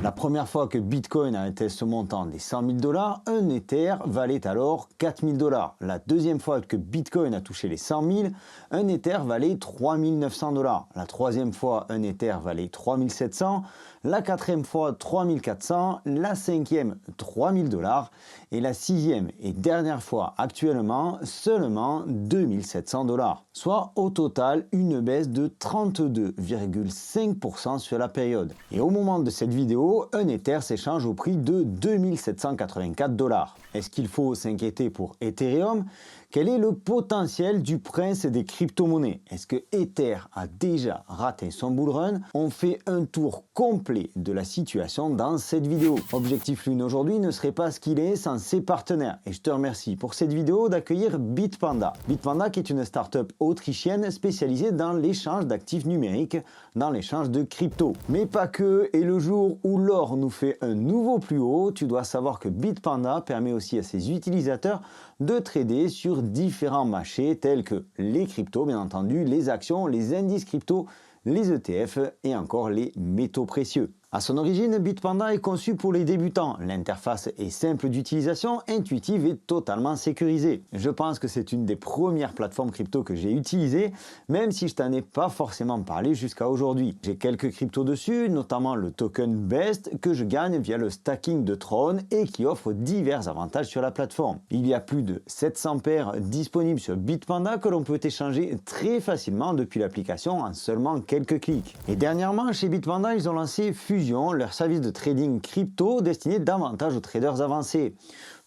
La première fois que Bitcoin a atteint ce montant des 100 000 $, un Ether valait alors 4 000 $. La deuxième fois que Bitcoin a touché les 100 000, un Ether valait 3 900 $. La troisième fois, un Ether valait 3 700 $. La quatrième fois, 3 400 $. La cinquième, 3 000 $. Et la sixième et dernière fois actuellement, seulement 2 700 $. Soit au total une baisse de 32,5% sur la période. Et au moment de cette vidéo, un Ether s'échange au prix de 2 784 $. Est-ce qu'il faut s'inquiéter pour Ethereum? Quel est le potentiel du prince des crypto-monnaies? Est-ce que Ether a déjà raté son bull run? On fait un tour complet de la situation dans cette vidéo. Objectif Lune aujourd'hui ne serait pas ce qu'il est sans ses partenaires. Et je te remercie pour cette vidéo d'accueillir Bitpanda. Bitpanda qui est une start-up autrichienne spécialisée dans l'échange d'actifs numériques, dans l'échange de crypto. Mais pas que, et le jour où l'or nous fait un nouveau plus haut, tu dois savoir que Bitpanda permet aussi à ses utilisateurs de trader sur différents marchés tels que les cryptos, bien entendu, les actions, les indices crypto, les ETF et encore les métaux précieux. À son origine, Bitpanda est conçu pour les débutants. L'interface est simple d'utilisation, intuitive et totalement sécurisée. Je pense que c'est une des premières plateformes crypto que j'ai utilisées, même si je t'en ai pas forcément parlé jusqu'à aujourd'hui. J'ai quelques cryptos dessus, notamment le token BEST que je gagne via le stacking de Tron et qui offre divers avantages sur la plateforme. Il y a plus de 700 paires disponibles sur Bitpanda que l'on peut échanger très facilement depuis l'application en seulement quelques clics. Et dernièrement, chez Bitpanda, ils ont lancé Fusion, leur service de trading crypto destiné davantage aux traders avancés.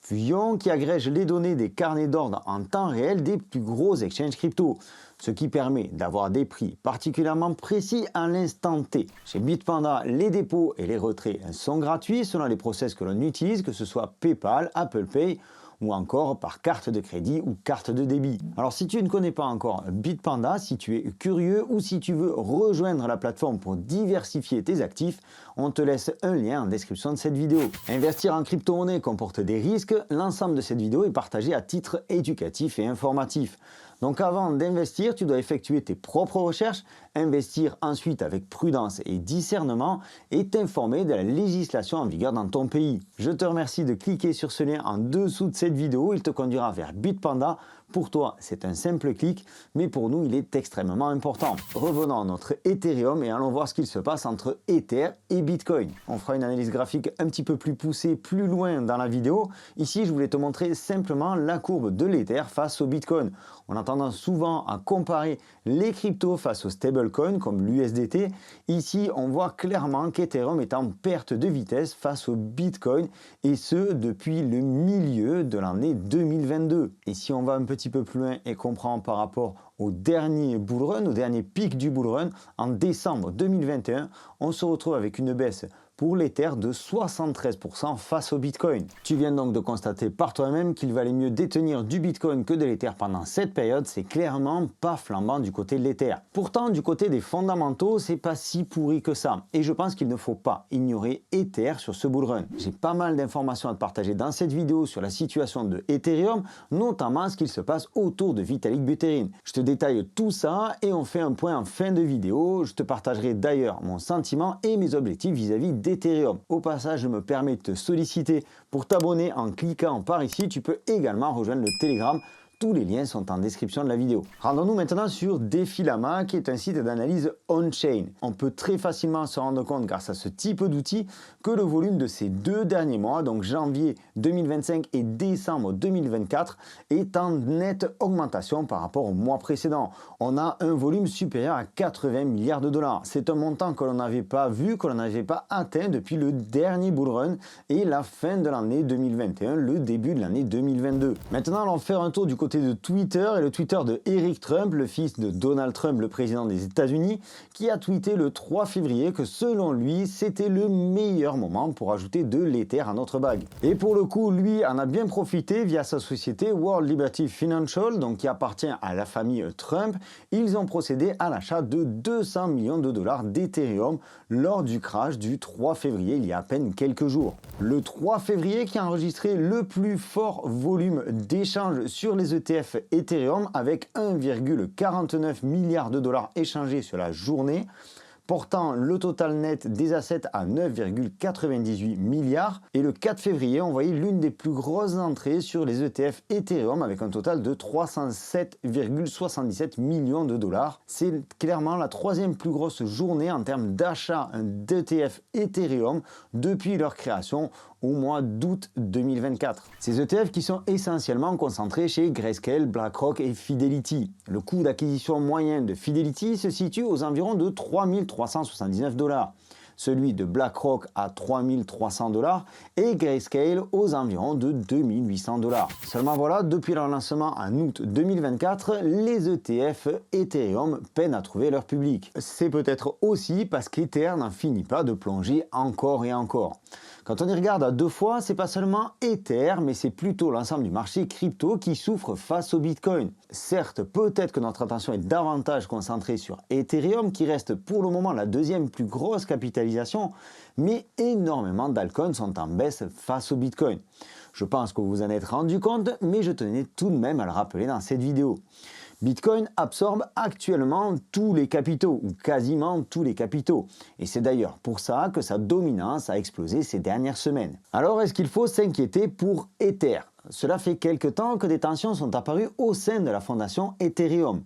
Fusion qui agrège les données des carnets d'ordre en temps réel des plus gros exchanges crypto, ce qui permet d'avoir des prix particulièrement précis à l'instant T. Chez Bitpanda, les dépôts et les retraits sont gratuits selon les process que l'on utilise, que ce soit PayPal, Apple Pay ou encore par carte de crédit ou carte de débit. Alors si tu ne connais pas encore Bitpanda, si tu es curieux ou si tu veux rejoindre la plateforme pour diversifier tes actifs, on te laisse un lien en description de cette vidéo. Investir en crypto-monnaie comporte des risques, l'ensemble de cette vidéo est partagé à titre éducatif et informatif. Donc avant d'investir, tu dois effectuer tes propres recherches, investir ensuite avec prudence et discernement et t'informer de la législation en vigueur dans ton pays. Je te remercie de cliquer sur ce lien en dessous de cette vidéo, il te conduira vers Bitpanda. Pour toi, c'est un simple clic, mais pour nous, il est extrêmement important. Revenons à notre Ethereum et allons voir ce qu'il se passe entre Ether et Bitcoin. On fera une analyse graphique un petit peu plus poussée, plus loin dans la vidéo. Ici, je voulais te montrer simplement la courbe de l'Ether face au Bitcoin. On a tendance souvent à comparer les cryptos face aux stablecoins comme l'USDT. Ici, on voit clairement qu'Ethereum est en perte de vitesse face au Bitcoin et ce, depuis le milieu de l'année 2022. Et si on va un petit peu plus loin et comprend par rapport au dernier bull run, au dernier pic du bull run, en décembre 2021, on se retrouve avec une baisse pour l'Ether de 73% face au Bitcoin. Tu viens donc de constater par toi-même qu'il valait mieux détenir du Bitcoin que de l'Ether pendant cette période, c'est clairement pas flambant du côté de l'Ether. Pourtant, du côté des fondamentaux, c'est pas si pourri que ça. Et je pense qu'il ne faut pas ignorer Ether sur ce bull run. J'ai pas mal d'informations à te partager dans cette vidéo sur la situation de Ethereum, notamment ce qu'il se passe autour de Vitalik Buterin. Je te détaille tout ça et on fait un point en fin de vidéo. Je te partagerai d'ailleurs mon sentiment et mes objectifs vis-à-vis d'Ethereum. Au passage, je me permets de te solliciter pour t'abonner en cliquant par ici. Tu peux également rejoindre le Telegram. Tous les liens sont en description de la vidéo. Rendons-nous maintenant sur Defilama, qui est un site d'analyse on-chain. On peut très facilement se rendre compte, grâce à ce type d'outil, que le volume de ces deux derniers mois, donc janvier 2025 et décembre 2024, est en nette augmentation par rapport au mois précédent. On a un volume supérieur à 80 milliards de dollars. C'est un montant que l'on n'avait pas vu, que l'on n'avait pas atteint depuis le dernier bull run et la fin de l'année 2021, le début de l'année 2022. Maintenant, allons faire un tour du côté de Twitter et le Twitter de Eric Trump, le fils de Donald Trump, le président des États-Unis, qui a tweeté le 3 février que selon lui, c'était le meilleur moment pour ajouter de l'Ether à notre bague. Et pour le coup, lui en a bien profité via sa société World Liberty Financial, donc qui appartient à la famille Trump. Ils ont procédé à l'achat de 200 millions de dollars d'Ethereum lors du crash du 3 février, il y a à peine quelques jours. Le 3 février qui a enregistré le plus fort volume d'échanges sur les ETF Ethereum avec 1,49 milliard de dollars échangés sur la journée. portant le total net des assets à 9,98 milliards. Et le 4 février, on voyait l'une des plus grosses entrées sur les ETF Ethereum avec un total de 307,77 millions de dollars. C'est clairement la troisième plus grosse journée en termes d'achat d'ETF Ethereum depuis leur création au mois d'août 2024. Ces ETF qui sont essentiellement concentrés chez Grayscale, BlackRock et Fidelity. Le coût d'acquisition moyen de Fidelity se situe aux environs de 3 379 $. Celui de BlackRock à 3 300 $ et Grayscale aux environs de 2 800 $. Seulement voilà, depuis leur lancement en août 2024, les ETF Ethereum peinent à trouver leur public. C'est peut-être aussi parce qu'Ether n'en finit pas de plonger encore et encore. Quand on y regarde à deux fois, c'est pas seulement Ether, mais c'est plutôt l'ensemble du marché crypto qui souffre face au Bitcoin. Certes, peut-être que notre attention est davantage concentrée sur Ethereum, qui reste pour le moment la deuxième plus grosse capitalisation, mais énormément d'altcoins sont en baisse face au Bitcoin. Je pense que vous vous en êtes rendu compte, mais je tenais tout de même à le rappeler dans cette vidéo. Bitcoin absorbe actuellement tous les capitaux, ou quasiment tous les capitaux. Et c'est d'ailleurs pour ça que sa dominance a explosé ces dernières semaines. Alors est-ce qu'il faut s'inquiéter pour Ether? Cela fait quelque temps que des tensions sont apparues au sein de la fondation Ethereum.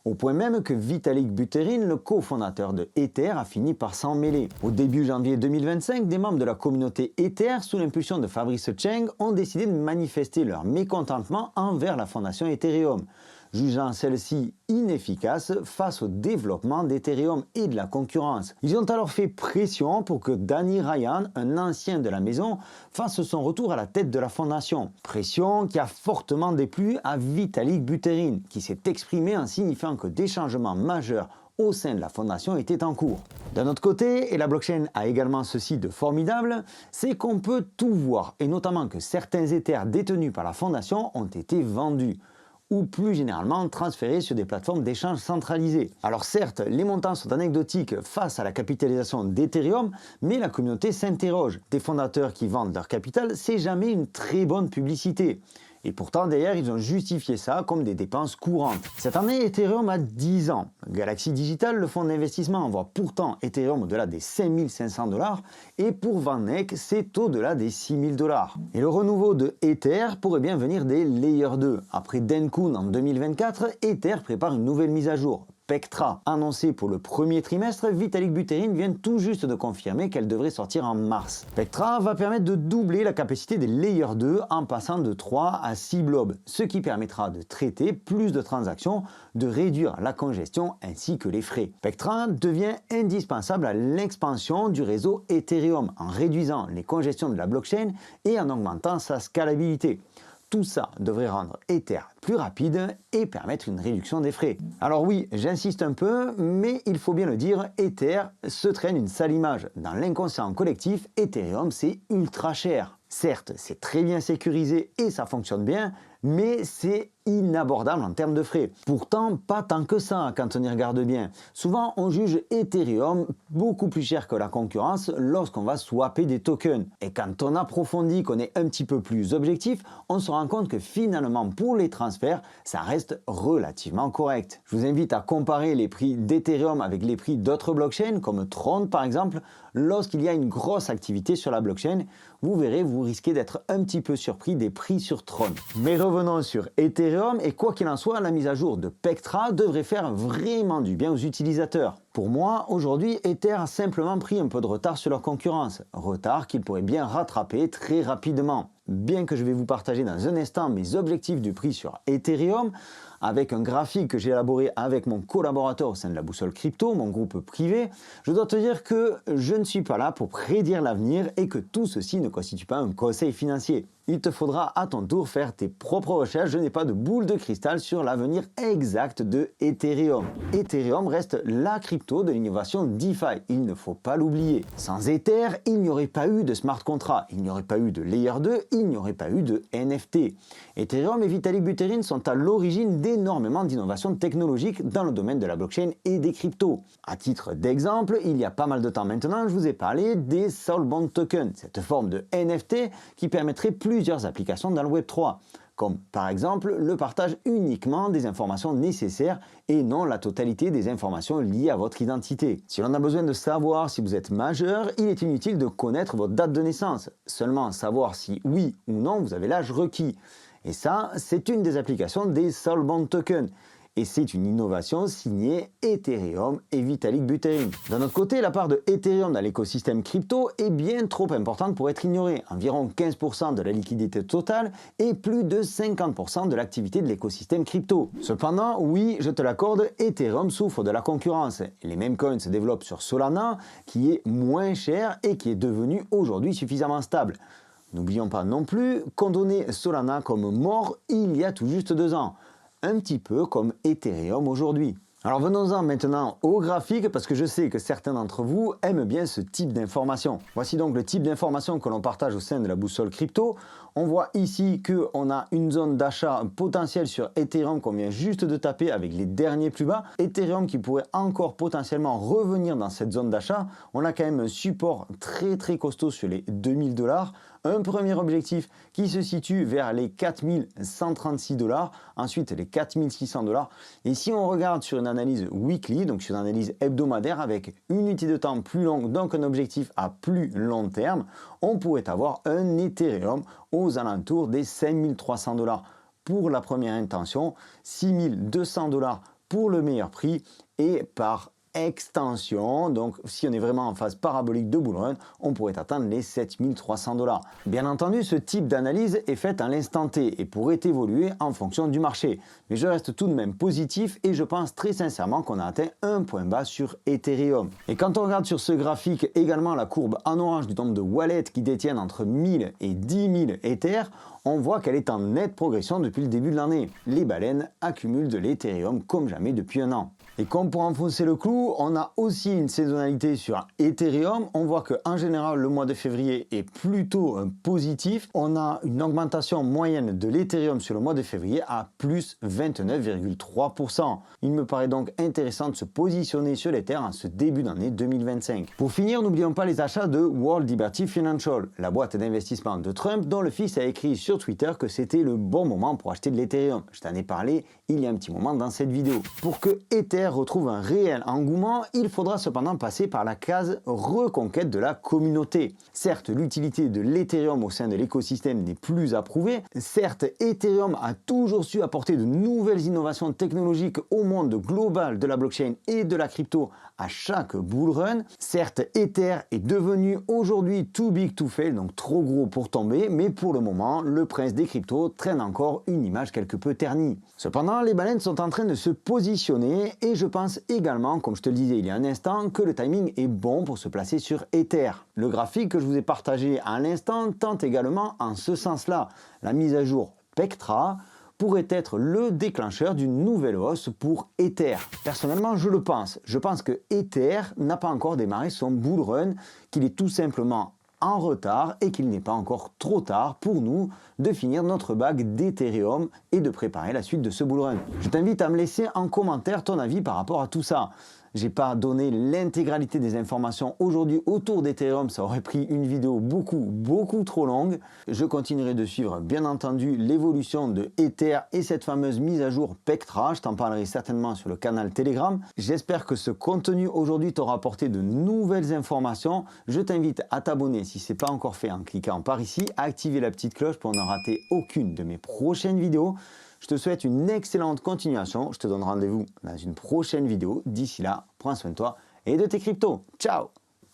Au point même que Vitalik Buterin, le cofondateur de Ether, a fini par s'en mêler. Au début janvier 2025, des membres de la communauté Ether, sous l'impulsion de Fabrice Cheng, ont décidé de manifester leur mécontentement envers la fondation Ethereum, jugeant celle-ci inefficace face au développement d'Ethereum et de la concurrence. Ils ont alors fait pression pour que Danny Ryan, un ancien de la maison, fasse son retour à la tête de la fondation. Pression qui a fortement déplu à Vitalik Buterin, qui s'est exprimé en signifiant que des changements majeurs au sein de la fondation étaient en cours. D'un autre côté, et la blockchain a également ceci de formidable, c'est qu'on peut tout voir, et notamment que certains Ethers détenus par la fondation ont été vendus, ou plus généralement transférés sur des plateformes d'échange centralisées. Alors certes, les montants sont anecdotiques face à la capitalisation d'Ethereum, mais la communauté s'interroge. Des fondateurs qui vendent leur capital, c'est jamais une très bonne publicité. Et pourtant, derrière, ils ont justifié ça comme des dépenses courantes. Cette année, Ethereum a 10 ans. Galaxy Digital, le fonds d'investissement, envoie pourtant Ethereum au-delà des 5 500 $, et pour VanEck, c'est au-delà des 6 000 $. Et le renouveau de Ether pourrait bien venir des Layer 2. Après Dencun en 2024, Ether prépare une nouvelle mise à jour. Pectra, annoncée pour le premier trimestre, Vitalik Buterin vient tout juste de confirmer qu'elle devrait sortir en mars. Pectra va permettre de doubler la capacité des Layer 2 en passant de 3 à 6 blobs, ce qui permettra de traiter plus de transactions, de réduire la congestion ainsi que les frais. Pectra devient indispensable à l'expansion du réseau Ethereum en réduisant les congestions de la blockchain et en augmentant sa scalabilité. Tout ça devrait rendre Ether plus rapide et permettre une réduction des frais. Alors oui, j'insiste un peu, mais il faut bien le dire, Ether se traîne une sale image. Dans l'inconscient collectif, Ethereum c'est ultra cher. Certes, c'est très bien sécurisé et ça fonctionne bien, mais c'est inabordable en termes de frais. Pourtant, pas tant que ça quand on y regarde bien. Souvent, on juge Ethereum beaucoup plus cher que la concurrence lorsqu'on va swapper des tokens. Et quand on approfondit, qu'on est un petit peu plus objectif, on se rend compte que finalement, pour les transferts, ça reste relativement correct. Je vous invite à comparer les prix d'Ethereum avec les prix d'autres blockchains, comme Tron par exemple. Lorsqu'il y a une grosse activité sur la blockchain, vous verrez, vous risquez d'être un petit peu surpris des prix sur Tron. Mais revenons sur Ethereum, et quoi qu'il en soit, la mise à jour de Pectra devrait faire vraiment du bien aux utilisateurs. Pour moi, aujourd'hui, Ether a simplement pris un peu de retard sur leur concurrence, retard qu'ils pourraient bien rattraper très rapidement. Bien que je vais vous partager dans un instant mes objectifs du prix sur Ethereum, avec un graphique que j'ai élaboré avec mon collaborateur au sein de la Boussole Crypto, mon groupe privé, je dois te dire que je ne suis pas là pour prédire l'avenir et que tout ceci ne constitue pas un conseil financier. Il te faudra à ton tour faire tes propres recherches, je n'ai pas de boule de cristal sur l'avenir exact de Ethereum. Ethereum reste la crypto de l'innovation DeFi, il ne faut pas l'oublier. Sans Ether, il n'y aurait pas eu de smart contract, il n'y aurait pas eu de Layer 2, il n'y aurait pas eu de NFT. Ethereum et Vitalik Buterin sont à l'origine d'énormément d'innovations technologiques dans le domaine de la blockchain et des cryptos. À titre d'exemple, il y a pas mal de temps maintenant, je vous ai parlé des Soulbound Tokens, cette forme de NFT qui permettrait plusieurs applications dans le Web3. comme par exemple le partage uniquement des informations nécessaires et non la totalité des informations liées à votre identité. Si l'on a besoin de savoir si vous êtes majeur, il est inutile de connaître votre date de naissance, seulement savoir si oui ou non vous avez l'âge requis. Et ça, c'est une des applications des Soulbound Tokens. Et c'est une innovation signée Ethereum et Vitalik Buterin. D'un autre côté, la part de Ethereum dans l'écosystème crypto est bien trop importante pour être ignorée. Environ 15% de la liquidité totale et plus de 50% de l'activité de l'écosystème crypto. Cependant, oui, je te l'accorde, Ethereum souffre de la concurrence. Les mêmes coins se développent sur Solana, qui est moins cher et qui est devenu aujourd'hui suffisamment stable. N'oublions pas non plus qu'on donnait Solana comme mort il y a tout juste 2 ans. Un petit peu comme Ethereum aujourd'hui. Alors venons-en maintenant au graphique parce que je sais que certains d'entre vous aiment bien ce type d'information. Voici donc le type d'information que l'on partage au sein de la boussole crypto. On voit ici qu'on a une zone d'achat potentielle sur Ethereum qu'on vient juste de taper avec les derniers plus bas. Ethereum qui pourrait encore potentiellement revenir dans cette zone d'achat. On a quand même un support très costaud sur les 2000 $. Un premier objectif qui se situe vers les 4136 $, ensuite les 4600 $. Et si on regarde sur une analyse weekly, donc sur une analyse hebdomadaire avec une unité de temps plus longue, donc un objectif à plus long terme, on pourrait avoir un Ethereum aux alentours des 5300 $. Pour la première intention, 6200 $ pour le meilleur prix et par extension, donc si on est vraiment en phase parabolique de bull run, on pourrait atteindre les 7300 $. Bien entendu, ce type d'analyse est faite à l'instant T et pourrait évoluer en fonction du marché. Mais je reste tout de même positif et je pense très sincèrement qu'on a atteint un point bas sur Ethereum. Et quand on regarde sur ce graphique également la courbe en orange du nombre de wallets qui détiennent entre 1000 et 10 000 Ether, on voit qu'elle est en nette progression depuis le début de l'année. Les baleines accumulent de l'Ethereum comme jamais depuis 1 an. Et comme pour enfoncer le clou, on a aussi une saisonnalité sur Ethereum. On voit qu'en général, le mois de février est plutôt positif. On a une augmentation moyenne de l'Ethereum sur le mois de février à plus 29,3%. Il me paraît donc intéressant de se positionner sur l'Ether en ce début d'année 2025. Pour finir, n'oublions pas les achats de World Liberty Financial, la boîte d'investissement de Trump dont le fils a écrit sur Twitter que c'était le bon moment pour acheter de l'Ethereum. Je t'en ai parlé il y a un petit moment dans cette vidéo. Pour que Ether retrouve un réel engouement, il faudra cependant passer par la case reconquête de la communauté. Certes, l'utilité de l'Ethereum au sein de l'écosystème n'est plus approuvée. Certes, Ethereum a toujours su apporter de nouvelles innovations technologiques au monde global de la blockchain et de la crypto à chaque bull run. Certes, Ether est devenu aujourd'hui too big to fail, donc trop gros pour tomber, mais pour le moment, le prince des cryptos traîne encore une image quelque peu ternie. Cependant, les baleines sont en train de se positionner et je pense également, comme je te le disais il y a un instant, que le timing est bon pour se placer sur Ether. Le graphique que je vous ai partagé à l'instant tente également en ce sens-là. La mise à jour Pectra pourrait être le déclencheur d'une nouvelle hausse pour Ether. Personnellement, je le pense. Je pense que Ether n'a pas encore démarré son bull run, qu'il est tout simplement en retard et qu'il n'est pas encore trop tard pour nous de finir notre bague d'Ethereum et de préparer la suite de ce bull run. Je t'invite à me laisser en commentaire ton avis par rapport à tout ça. J'ai pas donné l'intégralité des informations aujourd'hui autour d'Ethereum, ça aurait pris une vidéo beaucoup trop longue. Je continuerai de suivre bien entendu l'évolution de Ether et cette fameuse mise à jour Pectra, je t'en parlerai certainement sur le canal Telegram. J'espère que ce contenu aujourd'hui t'aura apporté de nouvelles informations. Je t'invite à t'abonner si ce n'est pas encore fait en cliquant par ici, à activer la petite cloche pour ne rater aucune de mes prochaines vidéos. Je te souhaite une excellente continuation. Je te donne rendez-vous dans une prochaine vidéo. D'ici là, prends soin de toi et de tes cryptos. Ciao!